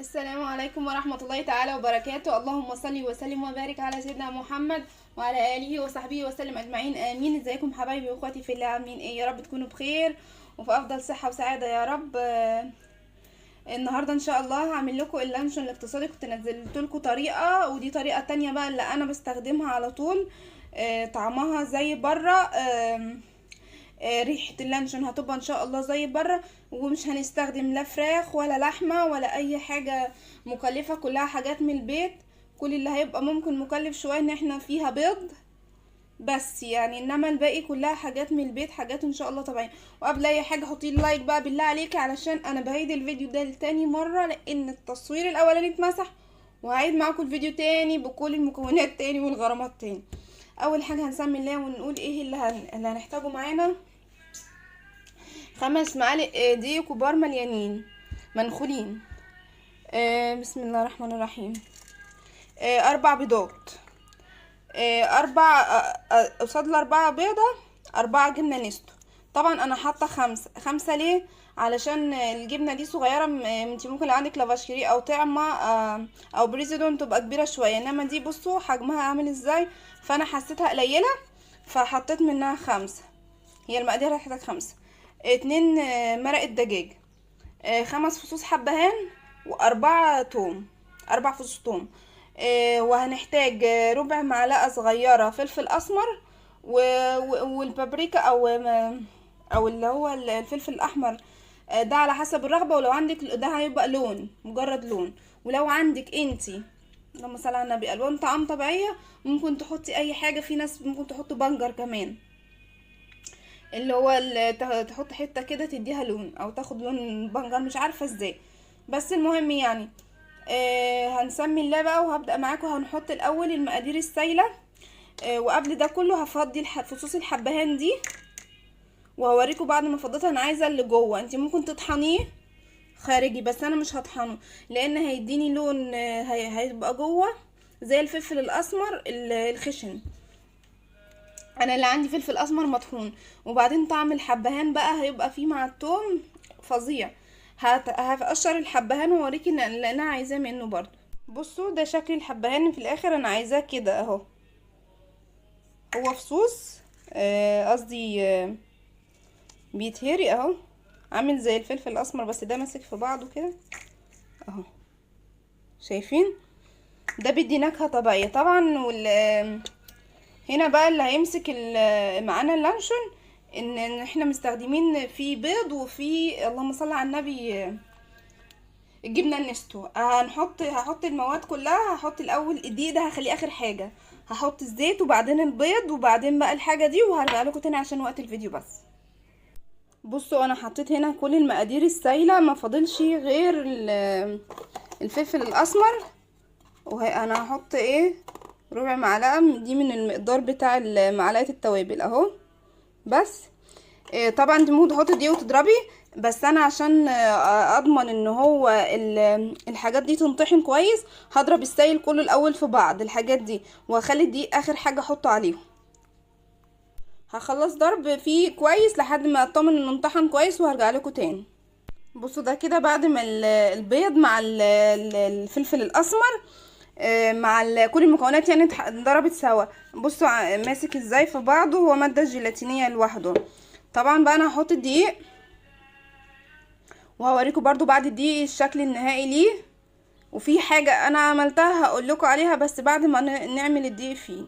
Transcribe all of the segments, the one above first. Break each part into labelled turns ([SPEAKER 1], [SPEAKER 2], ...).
[SPEAKER 1] السلام عليكم ورحمة الله تعالى وبركاته. اللهم صل وسلم وبارك على سيدنا محمد وعلى آله وصحبه وسلم أجمعين، آمين. ازيكم حبايبي واخواتي في الله؟ عاملين ايه؟ يا رب تكونوا بخير وفي أفضل صحة وسعادة يا رب. النهاردة ان شاء الله هعمل لكم اللانشون الاقتصادي. كنت نزلت لكم طريقة، ودي طريقة تانية بقى اللي انا بستخدمها على طول. طعمها زي بره. ريحة اللانشون هتبقى ان شاء الله زي بره، ومش هنستخدم لا فراخ ولا لحمة ولا اي حاجة مكلفة، كلها حاجات من البيت. كل اللي هيبقى ممكن مكلف شوية ان احنا فيها بيض بس، يعني انما الباقي كلها حاجات من البيت، حاجات ان شاء الله طبيعية. وقبل اي حاجة حطي لايك بقى بالله عليكي، علشان انا بعيد الفيديو ده لتاني مرة لان التصوير الاولاني اتمسح، وهعيد معاكم الفيديو تاني بكل المكونات تاني والغرامات تاني. اول حاجة هنسمي الله ونقول ايه اللي هنحتاجه معانا. 5 معالق دقيق كبار مليانين منخولين. بسم الله الرحمن الرحيم. 4 بيضات. 4 قصاد ال4 بيضة 4 جبنة نستو. طبعا انا حاطة 5 ليه؟ علشان الجبنة دي صغيرة. انتي ممكن لو عندك لافاشكري او طعمة او بريزيدون تبقى كبيرة شوية، انما دي بصوا حجمها عامل ازاي، فانا حسيتها قليلة فحطيت منها 5. هي المقادير هتحتاج 5. 2 مرقة دجاج. 5 فصوص حبهان و4 توم، 4 فصوص توم. وهنحتاج ربع معلقة صغيرة فلفل اسمر والبابريكا او اللي هو الفلفل الاحمر. ده على حسب الرغبة، ولو عندك ده هيبقى لون، مجرد لون. ولو عندك انتي اللهم صل على النبي الوان طعام طبيعية ممكن تحطي اي حاجة. في ناس ممكن تحط بنجر كمان، اللي هو تحط حته كده تديها لون، او تاخد لون بنجر، مش عارفه ازاي، بس المهم يعني. هنسمي الله بقى وهبدا معاكم. هنحط الاول المقادير السايله. وقبل ده كله هفضي فصوص الحبهان دي، وهوريكم بعد ما فضيتها. انا عايزه اللي جوه، انت ممكن تطحنيه خارجي، بس انا مش هطحنه لان هيديني لون. هيبقى جوه زي الفلفل الاسمر الخشن. انا اللي عندي فلفل اسمر مطحون، وبعدين طعم الحبهان بقى هيبقى فيه مع التوم فظيع. هقشر الحبهان واوريكي اللي انا عايزاه منه برضو. بصوا ده شكل الحبهان في الاخر، انا عايزاه كده اهو. هو فصوص قصدي بيتهري اهو، عامل زي الفلفل الاسمر بس ده ماسك في بعضه كده اهو. شايفين؟ ده بيدي نكهة طبيعية طبعا. هنا بقى اللي هيمسك معانا اللانشون ان احنا مستخدمين فيه بيض وفيه اللهم صل على النبي الجبنه النستو. هحط المواد كلها. هحط الاول الدقيق، ده هخليه اخر حاجه. هحط الزيت وبعدين البيض وبعدين بقى الحاجه دي، وهرجع لكم تاني عشان وقت الفيديو. بس بصوا انا حطيت هنا كل المقادير السايله، ما فاضلش غير الفلفل الاسمر. انا هحط ايه؟ ربع معلقه دي من المقدار بتاع معلقه التوابل اهو بس. طبعا انت ممكن تحطي دي وتضربي، بس انا عشان اضمن ان هو الحاجات دي تنطحن كويس هضرب السائل كله الاول في بعض الحاجات دي، وهخلي دي اخر حاجه احطه عليهم. هخلص ضرب فيه كويس لحد ما اطمن انه انطحن كويس وهرجع لكم تاني. بصوا ده كده بعد ما البيض مع الفلفل الاسمر مع كل المكونات يعني ضربت سوا. بصوا ماسك ازاي في بعضه، هو ماده جيلاتينيه لوحده. طبعا بقى انا هحط الدقيق، وهوريكم برضو بعد الدقيق الشكل النهائي ليه. وفي حاجه انا عملتها هقول لكم عليها بس بعد ما نعمل الدقيق فيه.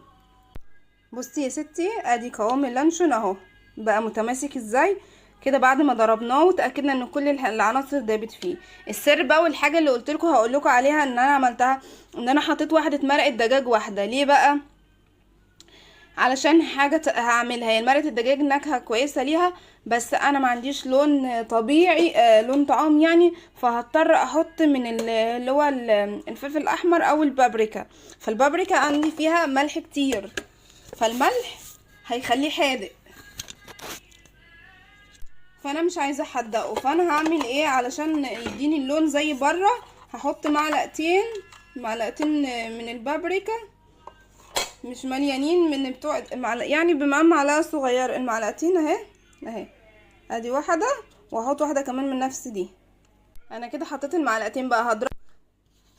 [SPEAKER 1] بصي يا ستي، ادي قوام اللانشون اهو بقى متماسك ازاي كده بعد ما ضربناه وتاكدنا ان كل العناصر دابت فيه. السر بقى والحاجه اللي قلت لكم هقول لكم عليها ان انا عملتها، ان انا حطيت واحده مرقه دجاج واحده. ليه بقى؟ علشان حاجه هعملها هي مرقه الدجاج نكهه كويسه ليها، بس انا ما عنديش لون طبيعي لون طعام يعني، فهضطر احط من اللي هو الفلفل الاحمر او البابريكا. فالبابريكا عندي فيها ملح كتير، فالملح هيخليه حادق، فانا مش عايزه احدقه. فانا هعمل ايه علشان يديني اللون زي بره؟ هحط معلقتين من البابريكا، مش مليانين من بتوع يعني بمقام معلقه صغير. المعلقتين اهي ادي واحده، وهحط واحده كمان من نفس دي. انا كده حطيت المعلقتين بقى.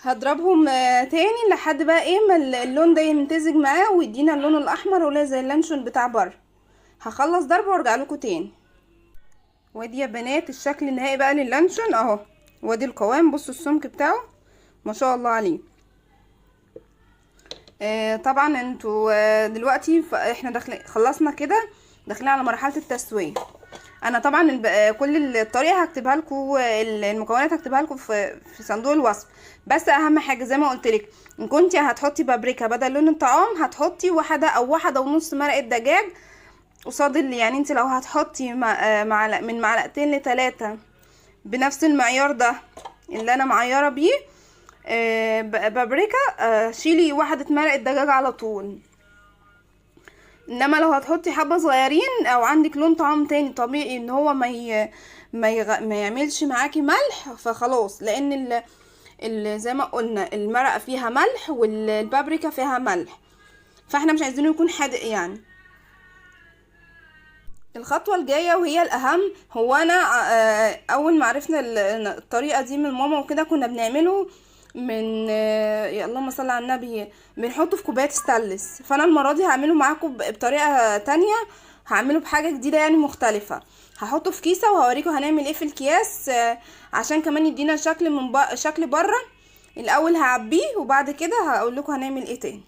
[SPEAKER 1] هضربهم تاني لحد بقى ايه ما اللون ده يمتزج معاه ويدينا اللون الاحمر ولا زي اللانشون بتاع بره. هخلص ضرب وارجع لكم تاني. وادي يا بنات الشكل النهائي بقى لللانشون اهو. وادي القوام، بصوا السمك بتاعه ما شاء الله عليه. طبعا انتوا دلوقتي احنا داخلين خلصنا كده، داخلين على مرحله التسويه. انا طبعا كل الطريقه هكتبها لكم، المكونات هكتبها لكم في صندوق الوصف. بس اهم حاجه زي ما قلت لك، ان كنتي هتحطي بابريكا بدل لون الطعام هتحطي واحده او واحده ونص مرقه دجاج قصاد يعني انت لو هتحطي من معلقتين لتلاتة بنفس المعيار ده اللي انا معيره بيه بابريكا، شيلي واحده مرقه دجاج على طول. انما لو هتحطي حبه صغيرين او عندك لون طعام تاني طبيعي ان هو ما يعملش معاكي ملح فخلاص، لان زي ما قلنا المرقه فيها ملح والبابريكا فيها ملح، فاحنا مش عايزينه يكون حادق يعني. الخطوه الجايه وهي الاهم، هو انا اول ما عرفنا الطريقه دي من ماما وكده كنا بنعمله من يا اللهم صل على النبي، بنحطه في كوبايات ستانلس. فانا المره دي هعمله معاكم بطريقه تانية، هعمله بحاجه جديده يعني مختلفه. هحطه في كيسه وهوريكم هنعمل ايه في الكياس عشان كمان يدينا شكل شكل بره. الاول هعبيه وبعد كده هقول لكم هنعمل ايه تاني.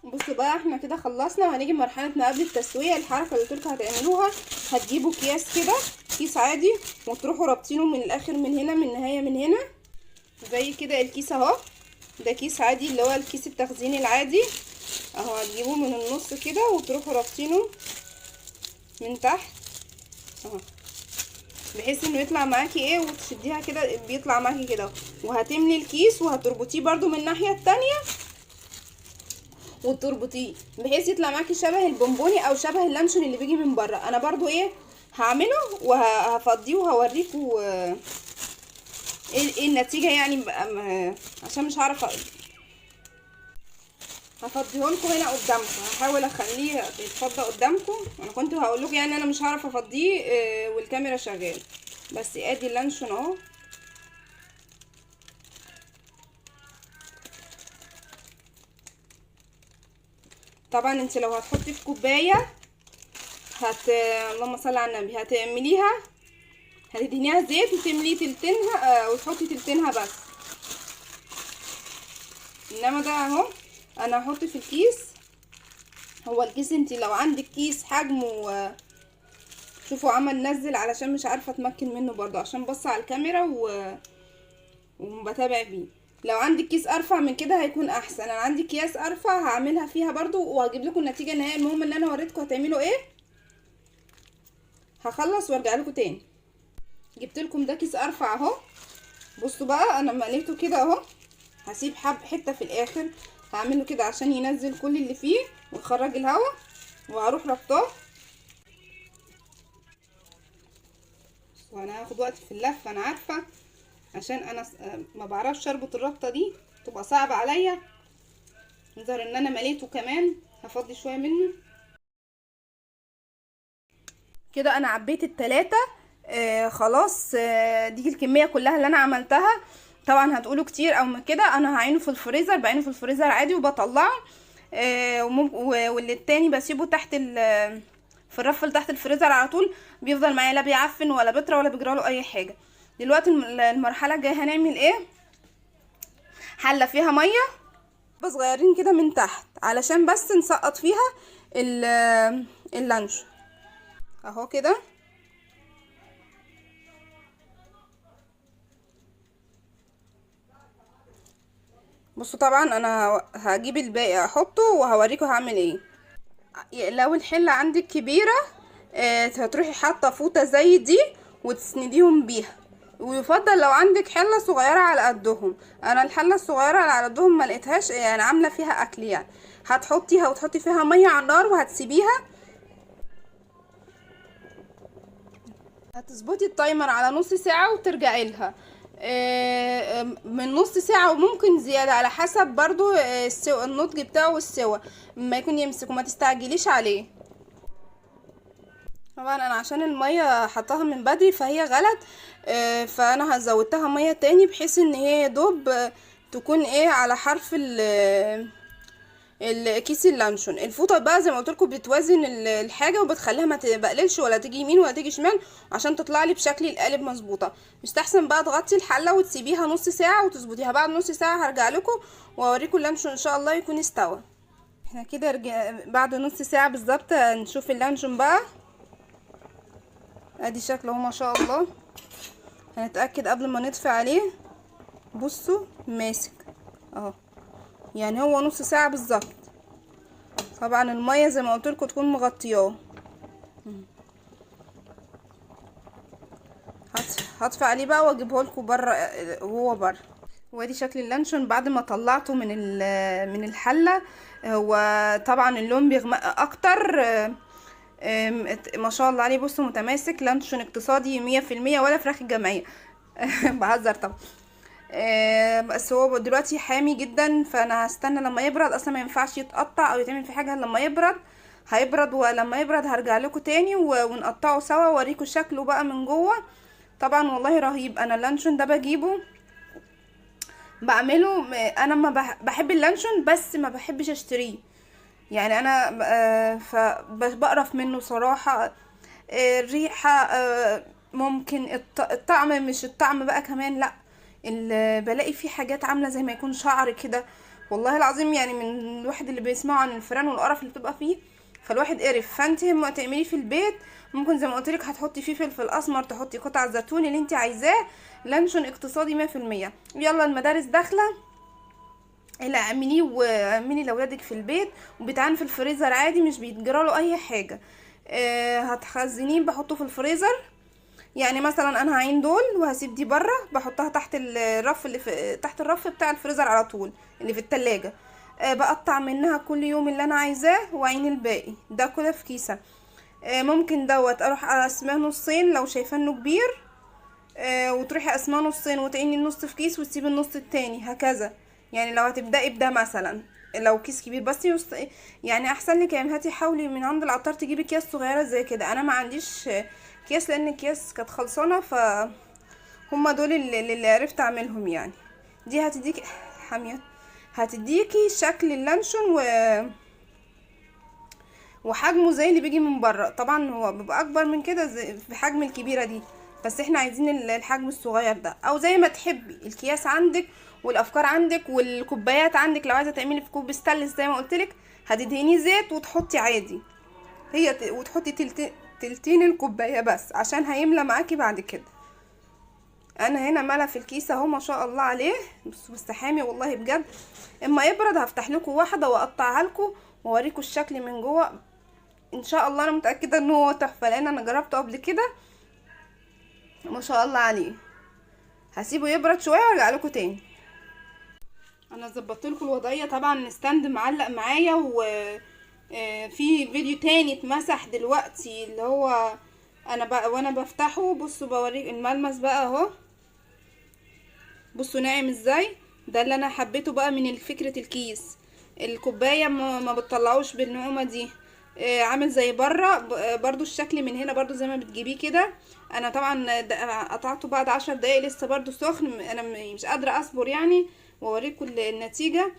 [SPEAKER 1] بصوا بقى احنا كده خلصنا وهنيجي مرحله ما قبل التسويه. الحركه اللي قلت لكم هتعملوها، هتجيبوا اكياس كده، كيس عادي، وتروحوا رابطينه من الاخر من هنا من النهايه من هنا زي كده. الكيس اهو، ده كيس عادي اللي هو الكيس التخزين العادي اهو. هتجيبوه من النص كده وتروحوا رابطينه من تحت اهو، بحيث انه يطلع معاكي ايه وتشديها كده بيطلع معاكي كده. وهتملي الكيس وهتربطيه برضو من الناحيه التانية وتربطيه بحيث يطلع معاكي شبه البونبوني او شبه اللانشون اللي بيجي من بره. انا برضو ايه هعمله وهفضيه وهوريكم ايه النتيجه يعني عشان مش هعرف هفضيهولكم هنا قدامكم. هحاول اخليه يتفضى قدامكم. انا كنت هقول لكم يعني انا مش هعرف افضيه والكاميرا شغال، بس ادي اللانشون اهو. طبعا انت لو هتحطي في كوبايه اللهم صل على النبي هتعمليها هتدهنيها زيت وتملي تلتينها وتحطي تلتينها بس. انما ده اهو انا هحط في الكيس. هو الكيس انت لو عندك كيس حجمه شوفوا عمل نزل علشان مش عارفه اتمكن منه برضو عشان بص على الكاميرا وبتابع بيه. لو عندك كيس ارفع من كده هيكون احسن. انا عندي اكياس ارفع هعملها فيها برضو وهجيب لكم النتيجه النهائيه. المهم ان انا وريتكم هتعملوا ايه. هخلص وارجع لكم تاني. جبت لكم ده كيس ارفع اهو. بصوا بقى انا مليته كده اهو. هسيب حته في الاخر هعمله كده عشان ينزل كل اللي فيه ويخرج الهواء، وهروح ربطاه. وانا هاخد وقت في اللف انا عارفه عشان انا ما بعرفش اربط الربطه دي تبقى صعبه عليا. نظر ان انا مليته كمان هفضي شويه منه كده. انا عبيت التلاتة خلاص. دي الكميه كلها اللي انا عملتها. طبعا هتقولوا كتير او كده، انا هعينه في الفريزر، بعينه في الفريزر عادي وبطلعه واللي التاني بسيبه تحت في الرف اللي تحت الفريزر على طول، بيفضل معايا لا بيعفن ولا بيطرى ولا بيجراله اي حاجه. دلوقتي المرحله الجايه هنعمل ايه. حله فيها ميه صغيرين كده من تحت علشان بس نسقط فيها اللانشون اهو كده. بصوا طبعا انا هجيب الباقي احطه وهوريكم هعمل ايه. لو الحله عندك كبيره هتروحي حاطه فوطه زي دي وتسنديهم بيها، ويفضل لو عندك حله صغيره على قدهم. انا الحله الصغيره على قدهم ما لقيتهاش يعني عامله فيها اكل يعني. هتحطيها وتحطي فيها ميه على النار وهتسيبيها. هتظبطي التايمر على نص ساعه وترجعي لها من نص ساعة وممكن زيادة على حسب برضو النضج بتاعه والسوا ما يكون يمسك، وما تستعجليش عليه. طبعا انا عشان المية حطاها من بدري فهي غلت فانا هزودتها مية تاني بحيث ان هي يدوب تكون ايه على حرف الكيس اللانشون. الفوطه بقى زي ما قلت لكم بتوازن الحاجه وبتخليها ما تبقللش ولا تيجي يمين ولا تيجي شمال، عشان تطلع لي بشكل القالب مظبوطه. مستحسن بقى تغطي الحله وتسيبيها نص ساعه وتظبطيها. بعد نص ساعه هرجع لكم واوريكم اللانشون ان شاء الله يكون استوى. احنا كده بعد نص ساعه بالظبط نشوف اللانشون بقى. ادي شكله ما شاء الله. هنتاكد قبل ما نطفي عليه. بصوا ماسك اهو، يعني هو نص ساعه بالظبط. طبعا الميه زي ما قلت لكم تكون مغطياه. هطفي عليه بقى واجيبه لكم بره وهو بره. وادي شكل اللانشون بعد ما طلعته من الحله. هو طبعا اللون بيغمق اكتر. ما شاء الله عليه. بصوا متماسك، لانشون اقتصادي 100% ولا فراخ الجمعيه. بهزر طبعا. بس هو دلوقتي حامي جدا، فانا هستنى لما يبرد. اصلا ما ينفعش يتقطع او يتعمل في حاجه لما يبرد. هيبرد، ولما يبرد هرجع لكم تاني ونقطعه سوا واوريكم شكله بقى من جوه. طبعا والله رهيب. انا اللانشون ده بجيبه بعمله. انا ما بحب اللانشون بس ما بحبش اشتريه، يعني انا فبقرف منه صراحه. الريحه، ممكن الطعم، مش الطعم بقى كمان، لا بلاقي فيه حاجات عامله زي ما يكون شعر كده. والله العظيم يعني من الواحد اللي بيسمعه عن الفيران والقرف اللي بتبقى فيه، فالواحد قرف. فانت لما تعمليه في البيت ممكن زي ما قلت لك هتحطي فيه فلفل اسمر، تحطي قطع زيتون اللي انت عايزاه. لانشون اقتصادي 100%. يلا المدارس داخله، اللي اعمليه واعملي لاولادك في البيت، وبيتعان في الفريزر عادي مش بيتجراله اي حاجه. هتخزنيه بحطه في الفريزر. يعني مثلا انا هعين دول وهسيب دي بره، بحطها تحت الرف اللي في تحت الرف بتاع الفريزر على طول اللي في التلاجة. بقطع منها كل يوم اللي انا عايزاه واعين الباقي ده كده في كيسه. ممكن دوت اروح اقسمه نصين لو شايفاه انه كبير. وتروحي قسماه نصين وتعيني النص في كيس وتسيبي النص التاني هكذا. يعني لو هتبدأي بده مثلا، لو كيس كبير بس يعني احسن لك. يعني هاتي حاولي من عند العطار تجيبي اكياس صغيره زي كده. انا ما عنديش اكياس لان الاكياس كانت خلصانه، هما دول اللي عرفت اعملهم يعني. دي هتديكي حاميه، هتديكي شكل اللانشون وحجمه زي اللي بيجي من بره. طبعا هو بيبقى اكبر من كده في حجم الكبيره دي، بس احنا عايزين الحجم الصغير ده. او زي ما تحبي، الكياس عندك والافكار عندك والكوبايات عندك. لو عايزه تعملي في كوب ستانلس زي ما قلتلك هتدهنيه زيت وتحطي عادي وتحطي تلتين الكوبايه بس عشان هيملى معاكي بعد كده. انا هنا ملا في الكيس اهو ما شاء الله عليه. بس حامي والله بجد. اما يبرد هفتح لكم واحده واقطعها لكم واوريكم الشكل من جوه ان شاء الله. انا متاكده ان هو تحفه لان انا جربته قبل كده ما شاء الله عليه. هسيبه يبرد شويه وارجع لكم تاني. انا ظبطت لكم الوضعيه. طبعا الستاند معلق معايا، في فيديو تاني اتمسح دلوقتي اللي هو انا بقى وانا بفتحه. بصوا بوريك الملمس بقى اهو. بصوا ناعم ازاي. ده اللي انا حبيته بقى من فكره الكيس. الكوبايه ما بتطلعوش بالنعومه دي. عامل زي بره برضو الشكل من هنا برضو زي ما بتجيبيه كده. انا طبعا قطعته بعد 10 دقايق لسه برضو سخن. انا مش قادره اصبر يعني واوريكم النتيجه.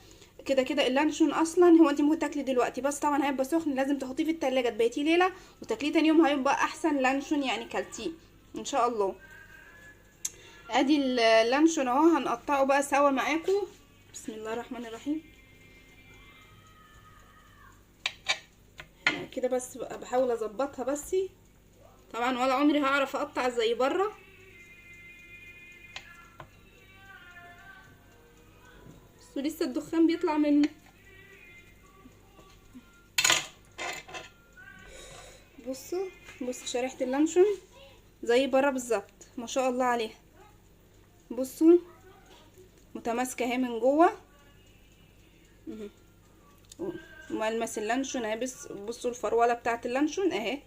[SPEAKER 1] كده كده اللانشون اصلا هو انت ممكن تاكلي دلوقتي، بس طبعا هيبقى سخن. لازم تحطيه في التلاجة تبيتيه ليله وتاكليه تاني يوم، هيبقى احسن لانشون يعني كلتيه ان شاء الله. ادي اللانشون اهو. هنقطعه بقى سوا معاكم. بسم الله الرحمن الرحيم. كده بس بقى بحاول اظبطها بس. طبعا ولا عمري هعرف اقطع زي بره. بس لسه الدخان بيطلع منه. بصوا شريحه اللانشون زي بره بالظبط ما شاء الله عليها. بصوا متماسكه اهي من جوه. ملمس اللانشون اهي. بصوا الفروله بتاعه اللانشون اهي.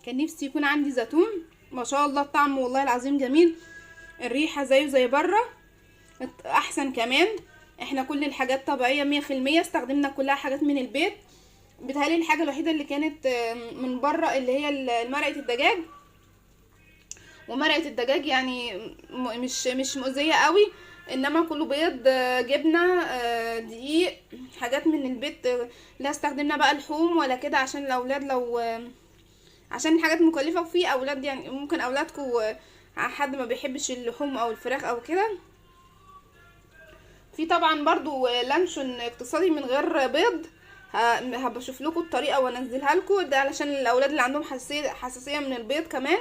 [SPEAKER 1] كان نفسي يكون عندي زيتون. ما شاء الله الطعم والله العظيم جميل. الريحه زيه زي بره احسن كمان. احنا كل الحاجات طبيعيه 100%. استخدمنا كلها حاجات من البيت. بتهيألي الحاجه الوحيده اللي كانت من بره اللي هي مرقه الدجاج. ومرقه الدجاج يعني مش مؤذيه قوي، انما كله بيض، جبنه، دقيق، حاجات من البيت. لا استخدمنا بقى لحوم ولا كده عشان الاولاد، لو عشان الحاجات مكلفه، وفي اولاد يعني ممكن اولادكم حد ما بيحبش اللحوم او الفراخ او كده. في طبعا برضو لانشون اقتصادي من غير بيض، هبشوف لكم الطريقه وانزلها لكم، ده علشان الاولاد اللي عندهم حساسيه من البيض كمان.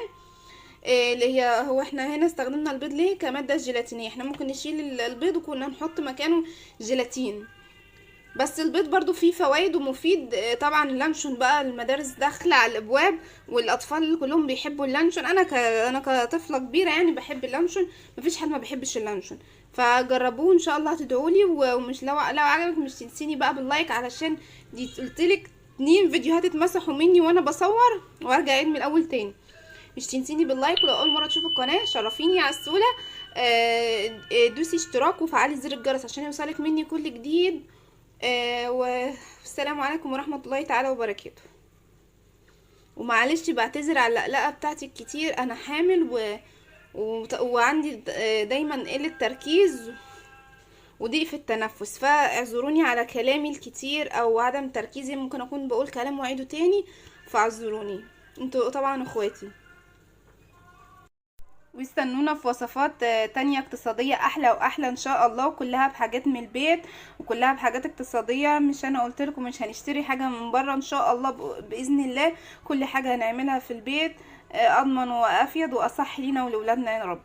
[SPEAKER 1] اللي هو احنا هنا استخدمنا البيض ليه كماده جيلاتينيه، احنا ممكن نشيل البيض وكنا نحط مكانه جيلاتين، بس البيض برضو فيه فوائد ومفيد. طبعا اللانشون بقى المدارس داخله على الابواب، والاطفال كلهم بيحبوا اللانشون. انا كطفله كبيره يعني بحب اللانشون، مفيش حد ما بيحبش اللانشون. فجربوه ان شاء الله هتدعولي، ومش لو عجبك مش تنسيني بقى باللايك، علشان دي قلتلك 2 فيديوهات اتمسحوا مني وانا بصور، وارجع اعيد من الاول تاني. مش تنسيني باللايك، ولو اول مره تشوف القناه شرفيني على السوله. دوسي اشتراك وفعلي زر الجرس عشان يوصلك مني كل جديد. والسلام عليكم ورحمة الله تعالى وبركاته. ومعلش بعتذر على اللقلقة بتاعتي الكتير، انا حامل وعندي دايما قلة تركيز وضيق في التنفس، فاعذروني على كلامي الكتير او عدم تركيزي، ممكن اكون بقول كلام واعيده تاني، فاعذروني، انتوا طبعا اخواتي. ويستنونا في وصفات تانية اقتصادية احلى واحلى ان شاء الله، وكلها بحاجات من البيت وكلها بحاجات اقتصادية. مش انا قلتلكم مش هنشتري حاجة من بره ان شاء الله، باذن الله كل حاجة هنعملها في البيت، اضمن وافيد واصح لينا ولولادنا يا رب.